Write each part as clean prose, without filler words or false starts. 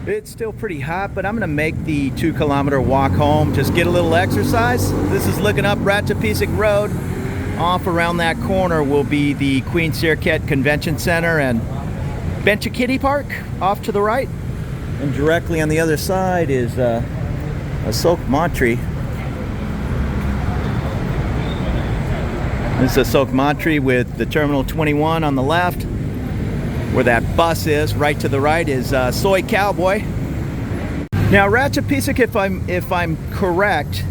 It's still pretty hot, but I'm gonna make the 2-kilometer walk home, just get a little exercise. This is looking up Ratchapetcik Road. Off around that corner will be the Queen Sirikit Convention Center and Benchikiti Park off to the right. And directly on the other side is Sukhumvit. This is Sukhumvit with the Terminal 21 on the left. Where that bus is, right to the right, is Soy Cowboy. Now, Ratchapetcik, if I'm correct,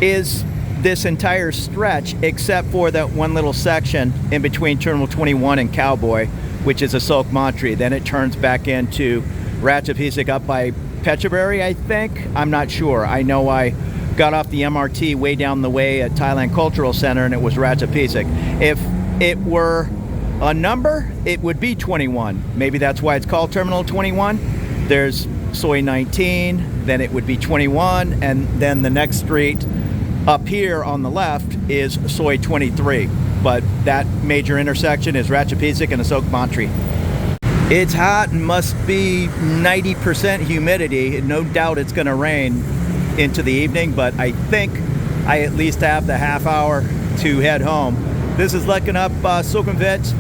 is this entire stretch except for that one little section in between Terminal 21 and Cowboy, which is a Sukhumvit. Then it turns back into Ratchapetcik up by Phetchaburi, I think. I'm not sure. I know I got off the MRT way down the way at Thailand Cultural Center and it was Ratchapetcik. If it were a number, it would be 21. Maybe that's why it's called Terminal 21. There's Soy 19, then it would be 21, and then the next street up here on the left is Soy 23. But that major intersection is Ratchapetcik and the Sukhumvit. It's hot and must be 90% humidity. No doubt it's going to rain into the evening, but I think I at least have the half hour to head home. This is looking up Sukhumvit.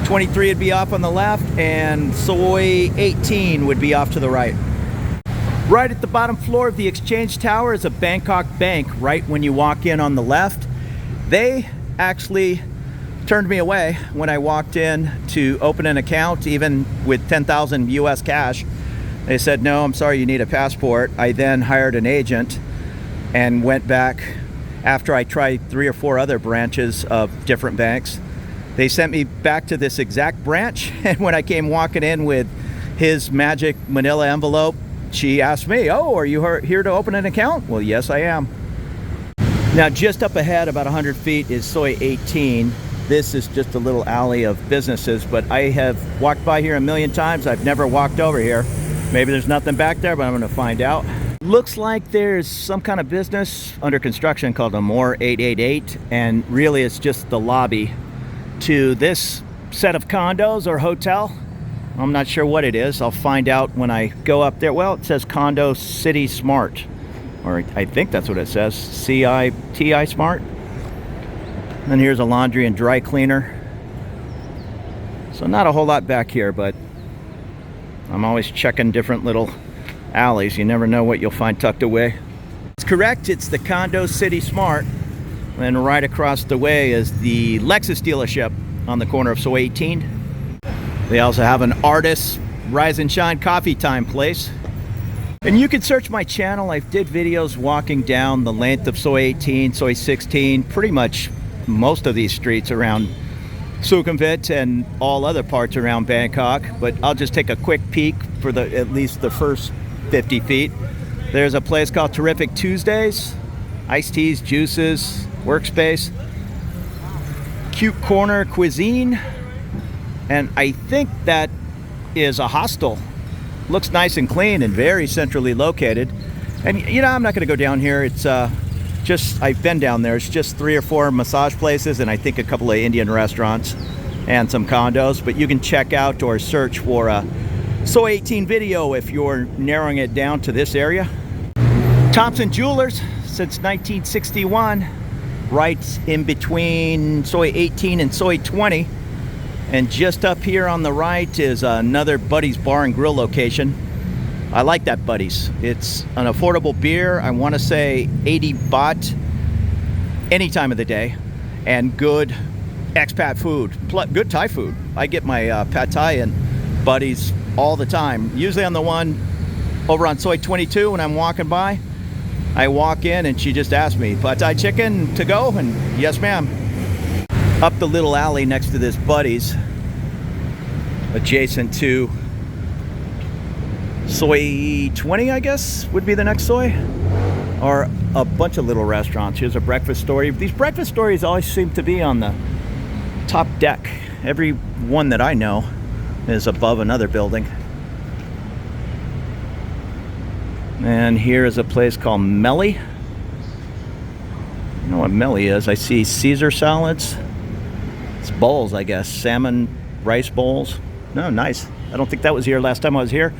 23 would be off on the left, and Soy 18 would be off to the right. Right at the bottom floor of the Exchange Tower is a Bangkok bank right when you walk in on the left. They actually turned me away when I walked in to open an account, even with 10,000 US cash. They said, no, I'm sorry, you need a passport. I then hired an agent and went back after I tried 3 or 4 other branches of different banks. They sent me back to this exact branch, and when I came walking in with his magic manila envelope, she asked me, oh, are you here to open an account? Well, yes, I am. Now, just up ahead, about 100 feet, is Soy 18. This is just a little alley of businesses, but I have walked by here a million times. I've never walked over here. Maybe there's nothing back there, but I'm going to find out. Looks like there's some kind of business under construction called Amor 888, and really it's just the lobby to this set of condos or hotel. I'm not sure what it is. I'll find out when I go up there. Well, it says Condo City Smart, or I think that's what it says, CITI Smart. And here's a laundry and dry cleaner. So not a whole lot back here, but I'm always checking different little alleys. You never know what you'll find tucked away. It's correct, it's the Condo City Smart. And right across the way is the Lexus dealership on the corner of Soy 18. They also have an Artist Rise and Shine coffee time place. And you can search my channel. I did videos walking down the length of Soy 18, Soy 16, pretty much most of these streets around Sukhumvit and all other parts around Bangkok. But I'll just take a quick peek for at least the first 50 feet. There's a place called Terrific Tuesdays. Iced teas, juices, workspace, cute corner cuisine, and I think that is a hostel. Looks nice and clean and very centrally located. And you know, I'm not going to go down here. It's just, I've been down there. It's just 3 or 4 massage places and I think a couple of Indian restaurants and some condos. But you can check out or search for a Soy 18 video if you're narrowing it down to this area. Thompson Jewelers since 1961, right in between Soy 18 and Soy 20. And just up here on the right is another Buddy's Bar and Grill location. I like that Buddy's. It's an affordable beer. I want to say 80 baht any time of the day. And good expat food, good Thai food. I get my pad Thai and Buddy's all the time. Usually on the one over on Soy 22 when I'm walking by. I walk in and she just asked me, pad Thai chicken to go? And yes, ma'am. Up the little alley next to this Buddy's, adjacent to Soy 20, I guess, would be the next Soy. Or a bunch of little restaurants. Here's a breakfast story. These breakfast stories always seem to be on the top deck. Every one that I know is above another building. And here is a place called Melly. I don't know what Melly is. I see Caesar salads. It's bowls, I guess. Salmon rice bowls. No, nice. I don't think that was here last time I was here.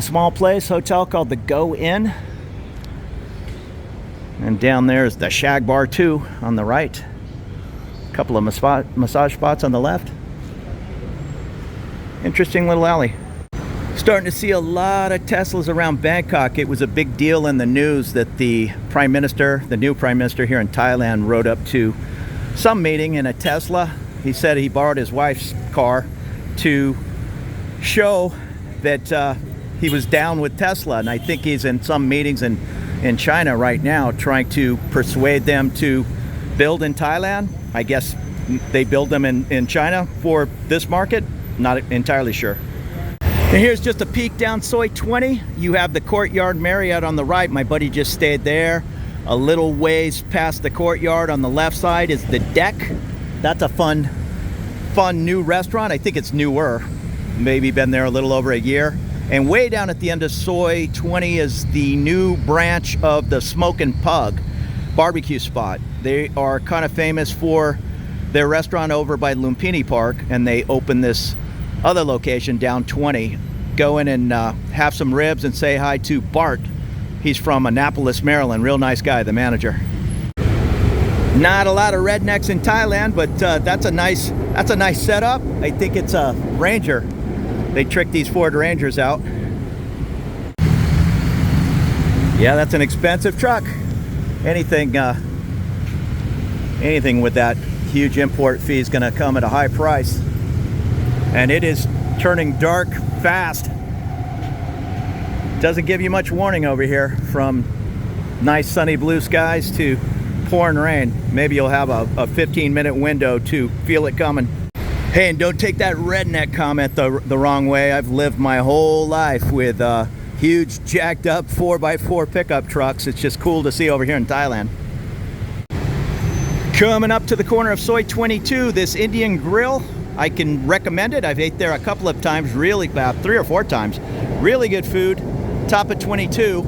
Small place, hotel called the Go Inn. And down there is the Shag Bar 2 on the right. A couple of massage spots on the left. Interesting little alley. Starting to see a lot of Teslas around Bangkok. It was a big deal in the news that the Prime Minister, the new Prime Minister here in Thailand, rode up to some meeting in a Tesla. He said he borrowed his wife's car to show that he was down with Tesla. And I think he's in some meetings in China right now trying to persuade them to build in Thailand. I guess they build them in China for this market. Not entirely sure. And here's just a peek down Soi 20. You have the Courtyard Marriott on the right. My buddy just stayed there. A little ways past the courtyard on the left side is the Deck. That's a fun new restaurant. I think it's newer. Maybe been there a little over a year. And way down at the end of Soi 20 is the new branch of the Smokin' Pug barbecue spot. They are kind of famous for their restaurant over by Lumpini Park, and they opened this other location down 20. Go in and have some ribs and say hi to Bart. He's from Annapolis, Maryland. Real nice guy, the manager. Not a lot of rednecks in Thailand, but that's a nice setup. I think it's a Ranger. They tricked these Ford Rangers out. Yeah, that's an expensive truck. Anything with that huge import fee is going to come at a high price. And it is turning dark fast. Doesn't give you much warning over here, from nice sunny blue skies to pouring rain. Maybe you'll have a 15-minute window to feel it coming. Hey, and don't take that redneck comment the wrong way. I've lived my whole life with huge jacked up 4x4 pickup trucks. It's just cool to see over here in Thailand. Coming up to the corner of Soi 22, this Indian grill. I can recommend it. I've ate there a couple of times, really, about 3 or 4 times. Really good food, top of 22.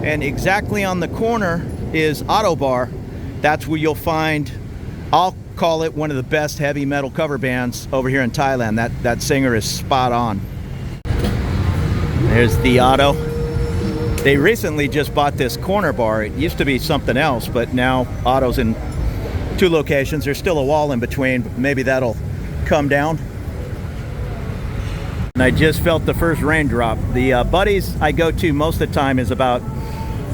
And exactly on the corner is Auto Bar. That's where you'll find, I'll call it one of the best heavy metal cover bands over here in Thailand. That singer is spot on. There's the Auto. They recently just bought this corner bar. It used to be something else, but now Auto's in 2 locations. There's still a wall in between, but maybe that'll come down. And I just felt the first raindrop. The Buddies I go to most of the time is about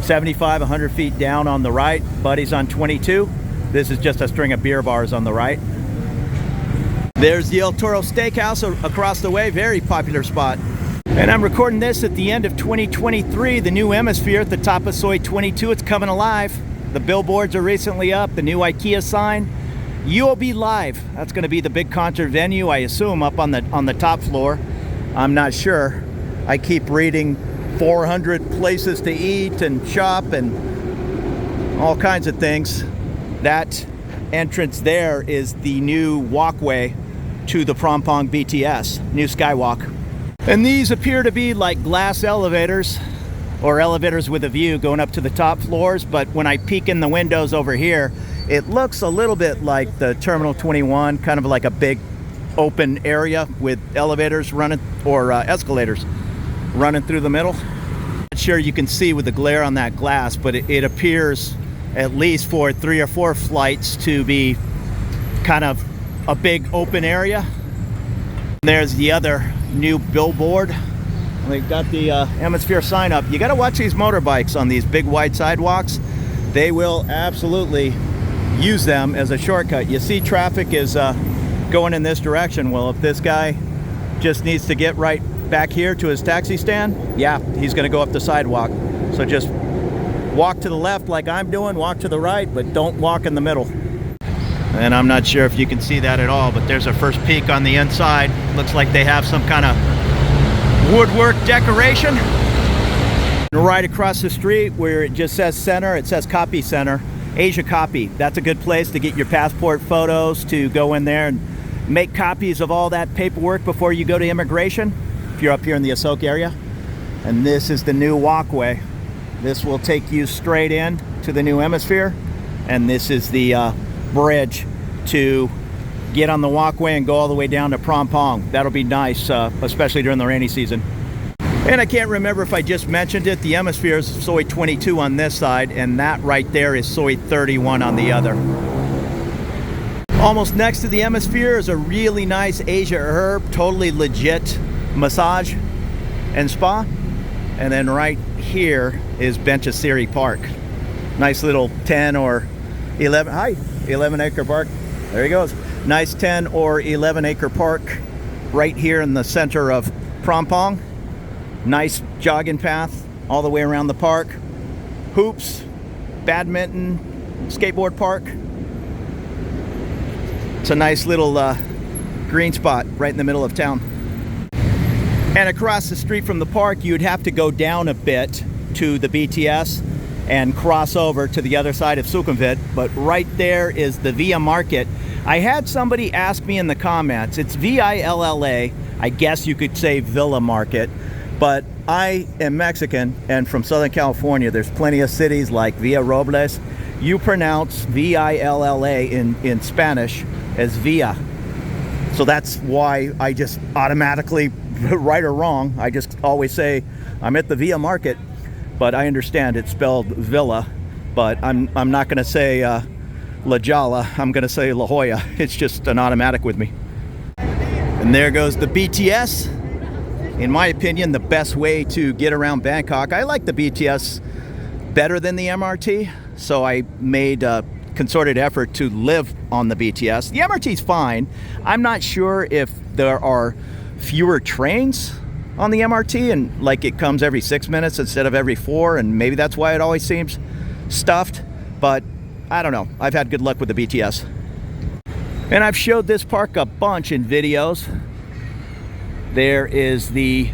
75, 100 feet down on the right. Buddies on 22. This is just a string of beer bars on the right. There's the El Toro Steakhouse across the way, very popular spot. And I'm recording this at the end of 2023. The new Emsphere at the top of Soi 22, it's coming alive. The billboards are recently up, the new IKEA sign. UOB Live, that's going to be the big concert venue, I assume, up on the top floor. I'm not sure. I keep reading 400 places to eat and shop and all kinds of things. That entrance there is the new walkway to the Prom Pong BTS, new skywalk. And these appear to be like glass elevators, or elevators with a view going up to the top floors, but when I peek in the windows over here, it looks a little bit like the Terminal 21, kind of like a big open area with elevators running, or escalators running through the middle. Not sure you can see with the glare on that glass, but it appears, at least for 3 or 4 flights, to be kind of a big open area. There's the other new billboard. They've got the Emsphere sign up. You got to watch these motorbikes on these big wide sidewalks. They will absolutely use them as a shortcut. You see traffic is going in this direction. Well, if this guy just needs to get right back here to his taxi stand, yeah, he's going to go up the sidewalk. So just walk to the left like I'm doing, walk to the right, but don't walk in the middle. And I'm not sure if you can see that at all, but there's a first peek on the inside. Looks like they have some kind of woodwork decoration. Right across the street where it just says center, it says Copy Center, Asia Copy. That's a good place to get your passport photos, to go in there and make copies of all that paperwork before you go to immigration, if you're up here in the Asok area. And this is the new walkway. This will take you straight in to the new Emsphere. And this is the bridge to get on the walkway and go all the way down to Prom Pong. That'll be nice, especially during the rainy season. And I can't remember if I just mentioned it, the Emsphere is soy 22 on this side, and that right there is soy 31 on the other. Almost next to the Emsphere is a really nice Asia Herb, totally legit massage and spa. And then right here is Benchasiri Park. Nice little 10 or 11 acre park. There he goes. Nice 10 or 11 acre park right here in the center of Prom Pong. Nice jogging path all the way around the park. Hoops, badminton, skateboard park. It's a nice little green spot right in the middle of town. And across the street from the park, you'd have to go down a bit to the BTS and cross over to the other side of Sukhumvit. But right there is the Villa Market. I had somebody ask me in the comments, it's V-I-L-L-A. I guess you could say Villa Market. But I am Mexican and from Southern California. There's plenty of cities like Villa Robles. You pronounce V-I-L-L-A in Spanish as Villa. So that's why I just automatically, right or wrong, I just always say I'm at the Villa Market. But I understand it's spelled Villa. But I'm not going to say La Jolla. I'm going to say La Jolla. It's just an automatic with me. And there goes the BTS. In my opinion, the best way to get around Bangkok. I like the BTS better than the MRT, so I made a concerted effort to live on the BTS. The MRT's fine. I'm not sure if there are fewer trains on the MRT and like it comes every 6 minutes instead of every 4, and maybe that's why it always seems stuffed, but I don't know. I've had good luck with the BTS. And I've showed this park a bunch in videos. There is the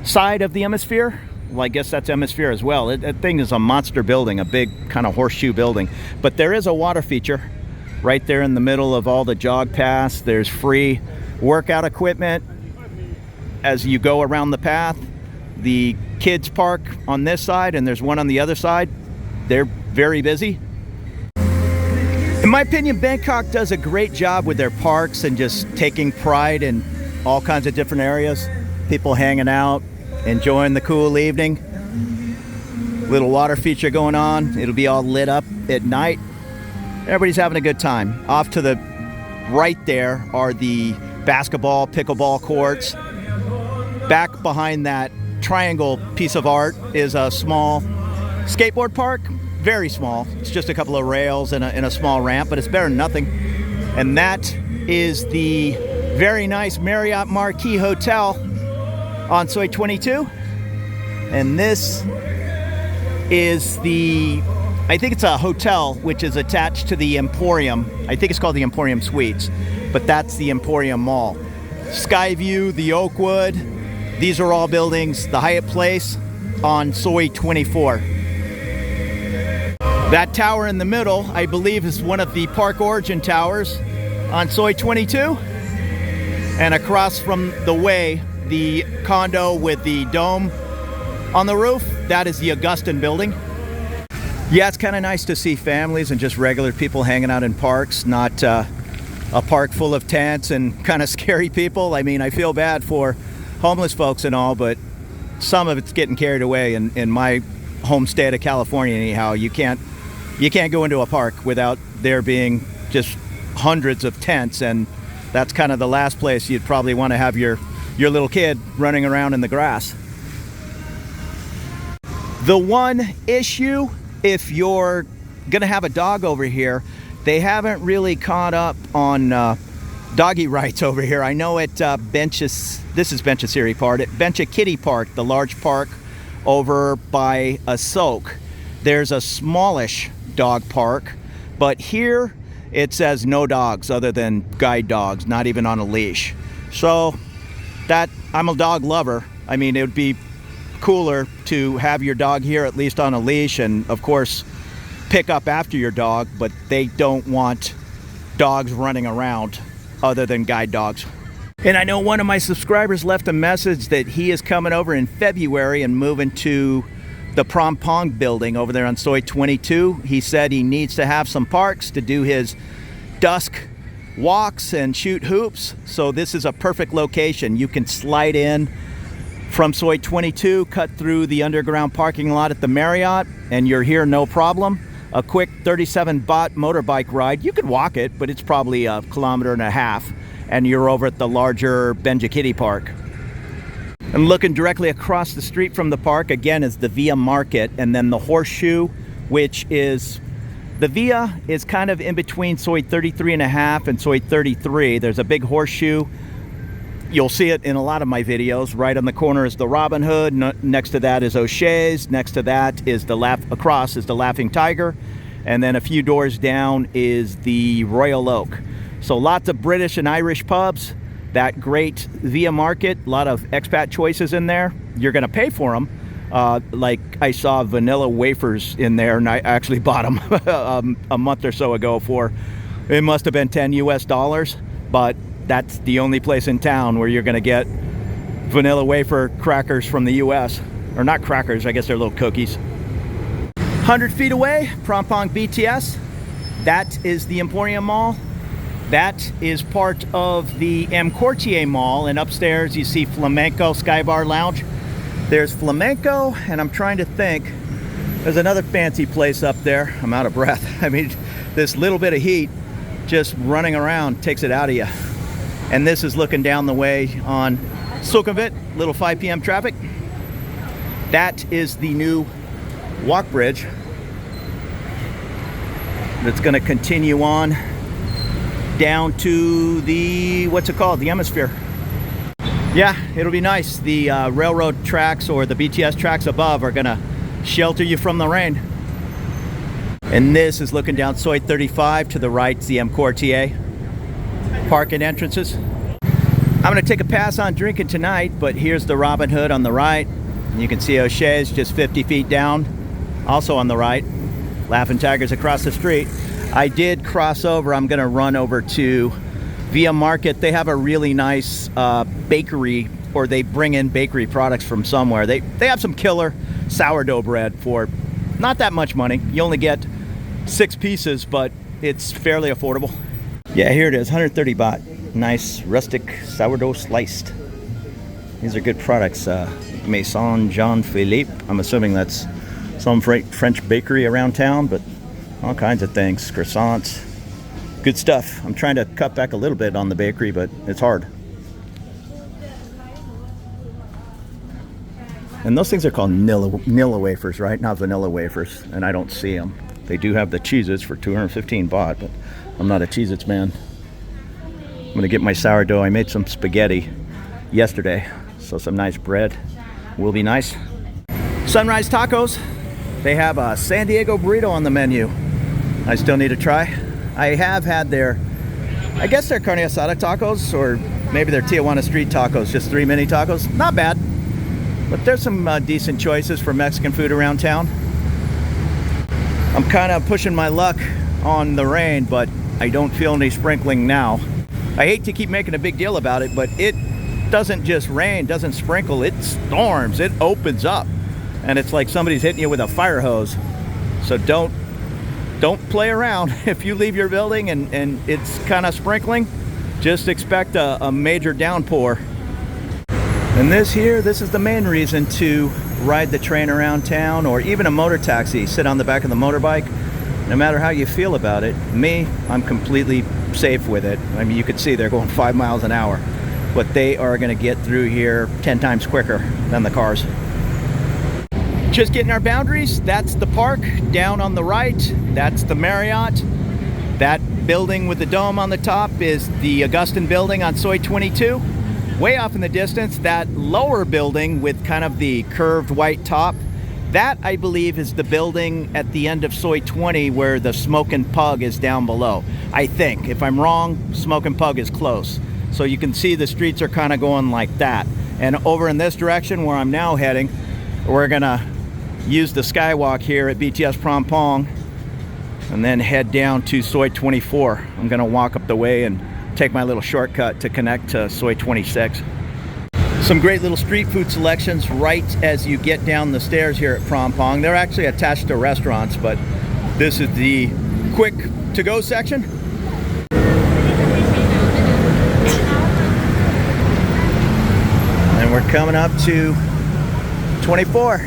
side of the Emsphere. Well, I guess that's Emsphere as well. That thing is a monster building, a big kind of horseshoe building. But there is a water feature right there in the middle of all the jog paths. There's free workout equipment as you go around the path. The kids park on this side and there's one on the other side. They're very busy. In my opinion, Bangkok does a great job with their parks and just taking pride in all kinds of different areas. People hanging out, enjoying the cool evening. Little water feature going on. It'll be all lit up at night. Everybody's having a good time. Off to the right there are the basketball, pickleball courts. Back behind that triangle piece of art is a small skateboard park. Very small. It's just a couple of rails and a small ramp, but it's better than nothing. And that is the very nice Marriott Marquis Hotel on Soy 22. And this is I think it's a hotel which is attached to the Emporium. I think it's called the Emporium Suites, but that's the Emporium Mall. Skyview, the Oakwood, these are all buildings. The Hyatt Place on Soy 24. That tower in the middle, I believe, is one of the Park Origin towers on Soy 22. And across from the way, the condo with the dome on the roof, that is the Augustin building. Yeah, it's kind of nice to see families and just regular people hanging out in parks, not a park full of tents and kind of scary people. I mean, I feel bad for homeless folks and all, but some of it's getting carried away. In my home state of California, anyhow, you can't go into a park without there being just hundreds of tents, and that's kind of the last place you'd probably want to have your little kid running around in the grass. The one issue, if you're gonna have a dog over here, they haven't really caught up on doggy rights over here. I know at this is Benchasiri Park, at Benchakitty Park, the large park over by Asok, there's a smallish dog park, but here it says no dogs other than guide dogs, not even on a leash. So that, I'm a dog lover. I mean, it would be cooler to have your dog here at least on a leash and of course pick up after your dog, but they don't want dogs running around other than guide dogs. And I know one of my subscribers left a message that he is coming over in February and moving to the Prom Pong building over there on Soy 22. He said he needs to have some parks to do his dusk walks and shoot hoops, so this is a perfect location. You can slide in from Soi 22, cut through the underground parking lot at the Marriott, and you're here no problem. A quick 37 baht motorbike ride. You could walk it, but it's probably 1.5 kilometers, and you're over at the larger Benjakitty Park. I'm looking directly across the street from the park, again, is the Via Market, and then the Horseshoe, which is, the Via is kind of in between Soi 33.5 and Soi 33. There's a big horseshoe. You'll see it in a lot of my videos. Right on the corner is the Robin Hood. Next to that is O'Shea's. Next to that is across is the Laughing Tiger. And then a few doors down is the Royal Oak. So lots of British and Irish pubs. That great Via Market, a lot of expat choices in there. You're gonna pay for them. Like I saw vanilla wafers in there, and I actually bought them a month or so ago for, it must have been $10 US, but that's the only place in town where you're gonna get vanilla wafer crackers from the US. Or not crackers, I guess they're little cookies. 100 feet away, Prom Pong BTS. That is the Emporium Mall. That is part of the Emcortier Mall, and upstairs you see Flamenco Sky Bar Lounge. There's Flamenco, and I'm trying to think, there's another fancy place up there. I'm out of breath. I mean, this little bit of heat just running around takes it out of you. And this is looking down the way on Sukhumvit, little 5 p.m. traffic. That is the new walk bridge that's going to continue on down to the, what's it called, the Emsphere. Yeah, it'll be nice. The railroad tracks or the BTS tracks above are going to shelter you from the rain. And this is looking down Soi 35. To the right, the Emcortier park and entrances. I'm going to take a pass on drinking tonight, but here's the Robin Hood on the right. You can see O'Shea's just 50 feet down, also on the right. Laughing Tigers across the street. I did cross over. I'm going to run over to Via Market. They have a really nice bakery, or they bring in bakery products from somewhere. They have some killer sourdough bread for not that much money. You only get 6 pieces, but it's fairly affordable. Yeah, here it is, 130 baht. Nice rustic sourdough sliced. These are good products. Maison Jean-Philippe. I'm assuming that's some French bakery around town, but all kinds of things. Croissants. Good stuff. I'm trying to cut back a little bit on the bakery, but it's hard. And those things are called Nilla wafers, right? Not vanilla wafers, and I don't see them. They do have the Cheez-Its for 215 baht, but I'm not a Cheez-Its man. I'm gonna get my sourdough. I made some spaghetti yesterday, so some nice bread will be nice. Sunrise Tacos. They have a San Diego burrito on the menu. I still need to try. I have had their, I guess their carne asada tacos, or maybe their Tijuana street tacos, just 3 mini tacos. Not bad, but there's some decent choices for Mexican food around town. I'm kind of pushing my luck on the rain, but I don't feel any sprinkling now. I hate to keep making a big deal about it, but it doesn't just rain, doesn't sprinkle, it storms, it opens up. And it's like somebody's hitting you with a fire hose. So don't play around. If you leave your building and it's kind of sprinkling, just expect a major downpour. And this is the main reason to ride the train around town, or even a motor taxi. Sit on the back of the motorbike. No matter how you feel about it, me, I'm completely safe with it. I mean, you can see they're going 5 miles an hour, but they are going to get through here 10 times quicker than the cars. Just getting our boundaries. That's the park down on the right. That's the Marriott. That building with the dome on the top is the Augustin building on Soi 22. Way off in the distance, that lower building with kind of the curved white top, that I believe is the building at the end of Soi 20 where the Smokin' Pug is down below. I think. If I'm wrong, Smokin' Pug is close. So you can see the streets are kind of going like that. And over in this direction where I'm now heading, we're gonna use the skywalk here at BTS Prom Pong and then head down to Soi 24. I'm gonna walk up the way and take my little shortcut to connect to Soi 26. Some great little street food selections right as you get down the stairs here at Prom Pong. They're actually attached to restaurants, but this is the quick to-go section. Coming up to 24.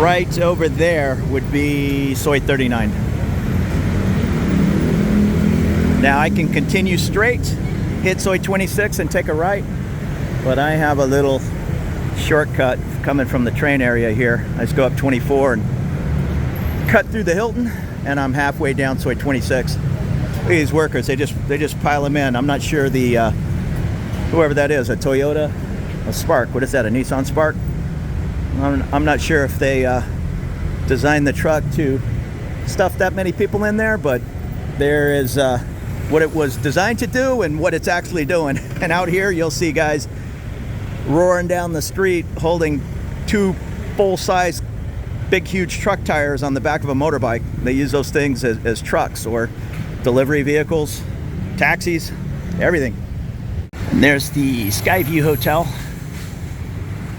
Right over there would be Soi 39. Now I can continue straight, hit Soi 26 and take a right, but I have a little shortcut coming from the train area here. I just go up 24 and cut through the Hilton, and I'm halfway down Soi 26. These workers, they just pile them in. I'm not sure the whoever that is, a Toyota, a Spark. What is that? A Nissan Spark? I'm not sure if they designed the truck to stuff that many people in there, but there is what it was designed to do and what it's actually doing. And out here, you'll see guys roaring down the street holding 2 full-size, big, huge truck tires on the back of a motorbike. They use those things as trucks or delivery vehicles, taxis, everything. And there's the Skyview Hotel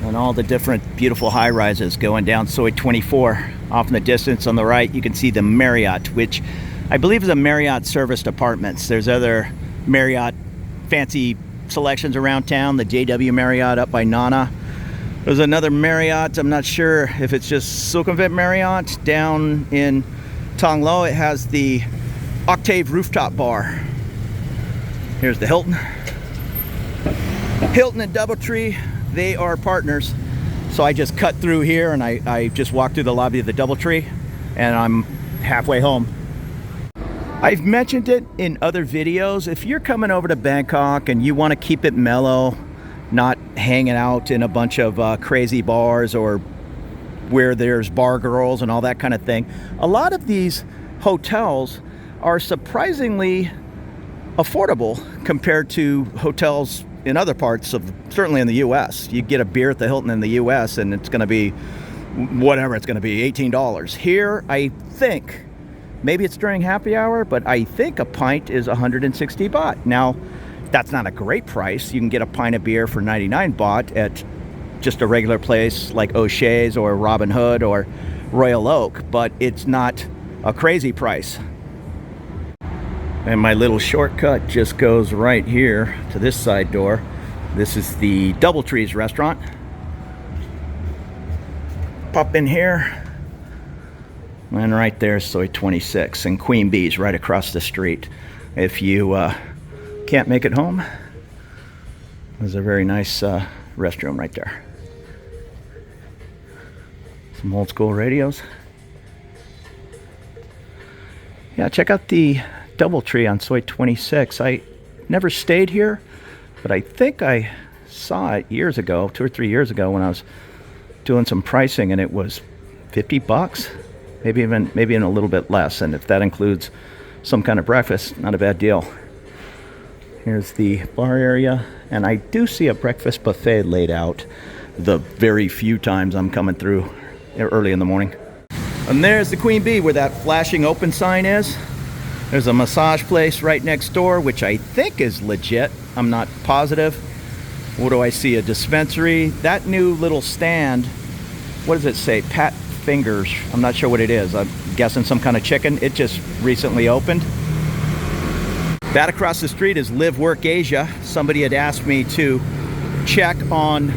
and all the different beautiful high-rises going down Soi 24. Off in the distance on the right, you can see the Marriott, which I believe is a Marriott serviced apartments. There's other Marriott fancy selections around town, the JW Marriott up by Nana. There's another Marriott, I'm not sure if it's just Sukhumvit Marriott. Down in Tong Lo, it has the Octave rooftop bar. Here's the Hilton. Hilton and Doubletree, they are partners. So I just cut through here and I just walked through the lobby of the Doubletree and I'm halfway home. I've mentioned it in other videos. If you're coming over to Bangkok and you want to keep it mellow, not hanging out in a bunch of crazy bars or where there's bar girls and all that kind of thing, a lot of these hotels are surprisingly affordable compared to hotels in other parts of, certainly in the US. You get a beer at the Hilton in the US and it's going to be whatever it's going to be, $18. Here, I think, maybe it's during happy hour, but I think a pint is 160 baht. Now, that's not a great price. You can get a pint of beer for 99 baht at just a regular place like O'Shea's or Robin Hood or Royal Oak, but it's not a crazy price. And my little shortcut just goes right here to this side door. This is the Doubletree's restaurant. Pop in here. And right there's Soi 26 and Queen Bee's right across the street. If you can't make it home, there's a very nice restroom right there. Some old school radios. Yeah, check out the Doubletree on Soi 26. I never stayed here, but I think I saw it years ago, 2 or 3 years ago, when I was doing some pricing, and it was 50 bucks, maybe even a little bit less. And if that includes some kind of breakfast, not a bad deal. Here's the bar area, and I do see a breakfast buffet laid out the very few times I'm coming through early in the morning. And there's the Queen Bee where that flashing open sign is. There's a massage place right next door, which I think is legit. I'm not positive. What do I see? A dispensary. That new little stand, what does it say? Pat Fingers. I'm not sure what it is. I'm guessing some kind of chicken. It just recently opened. That across the street is Live Work Asia. Somebody had asked me to check on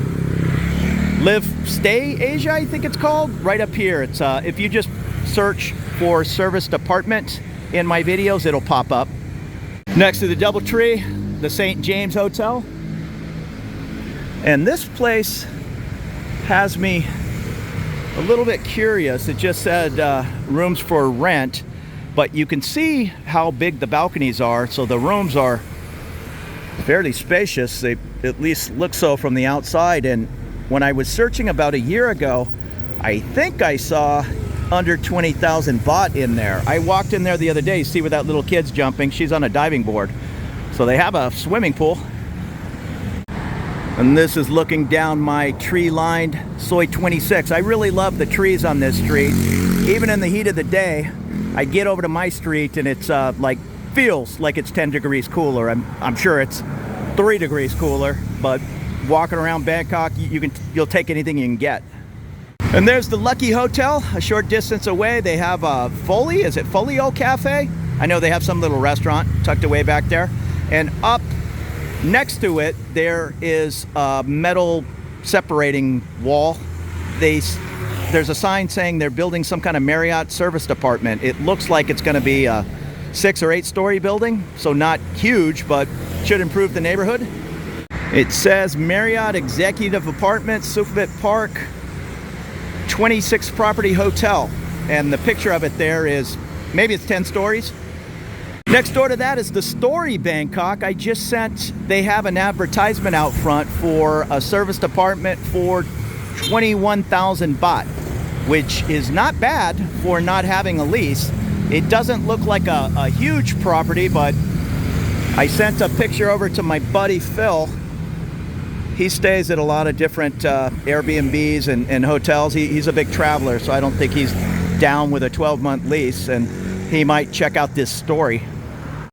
Live Stay Asia, I think it's called. Right up here. It's if you just search for serviced apartment in my videos, it'll pop up. Next to the Doubletree, the St. James Hotel. And this place has me a little bit curious. It just said rooms for rent, but you can see how big the balconies are, so the rooms are fairly spacious. They at least look so from the outside. And when I was searching about a year ago, I think I saw under 20,000 baht in there. I walked in there the other day, see where that little kid's jumping. She's on a diving board. So they have a swimming pool. And this is looking down my tree-lined Soi 26. I really love the trees on this street. Even in the heat of the day, I get over to my street and it's feels like it's 10 degrees cooler. I'm sure it's 3 degrees cooler, but walking around Bangkok, you'll take anything you can get. And there's the Lucky Hotel, a short distance away. They have a is it Folio Cafe? I know they have some little restaurant tucked away back there. And up Next to it, there is a metal separating wall. There's a sign saying they're building some kind of Marriott service department. It looks like it's going to be a 6 or 8 story building, so not huge, but should improve the neighborhood. It says Marriott Executive Apartments, Sukhumvit Park, 26 property hotel. And the picture of it there is, maybe it's 10 stories. Next door to that is the Story Bangkok. I just sent, they have an advertisement out front for a service department for 21,000 baht, which is not bad for not having a lease. It doesn't look like a huge property, but I sent a picture over to my buddy Phil. He stays at a lot of different Airbnbs and hotels. He's a big traveler, so I don't think he's down with a 12-month lease, and he might check out this Story.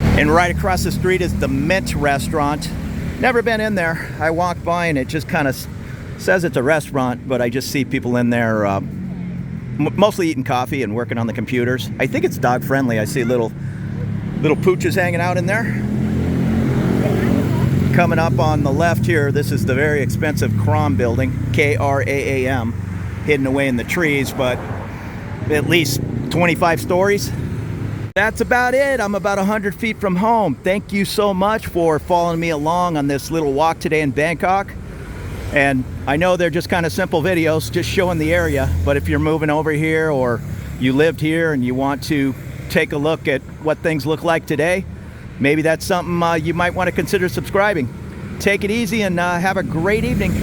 And right across the street is the Mint restaurant. Never been in there. I walked by and it just kind of says it's a restaurant, but I just see people in there mostly eating coffee and working on the computers. I think it's dog friendly. I see little pooches hanging out in there. Coming up on the left here, this is the very expensive Kram building, K-R-A-A-M, hidden away in the trees, but at least 25 stories. That's about it. I'm about 100 feet from home. Thank you so much for following me along on this little walk today in Bangkok. And I know they're just kind of simple videos, just showing the area, but if you're moving over here or you lived here and you want to take a look at what things look like today, maybe that's something you might want to consider subscribing. Take it easy and have a great evening.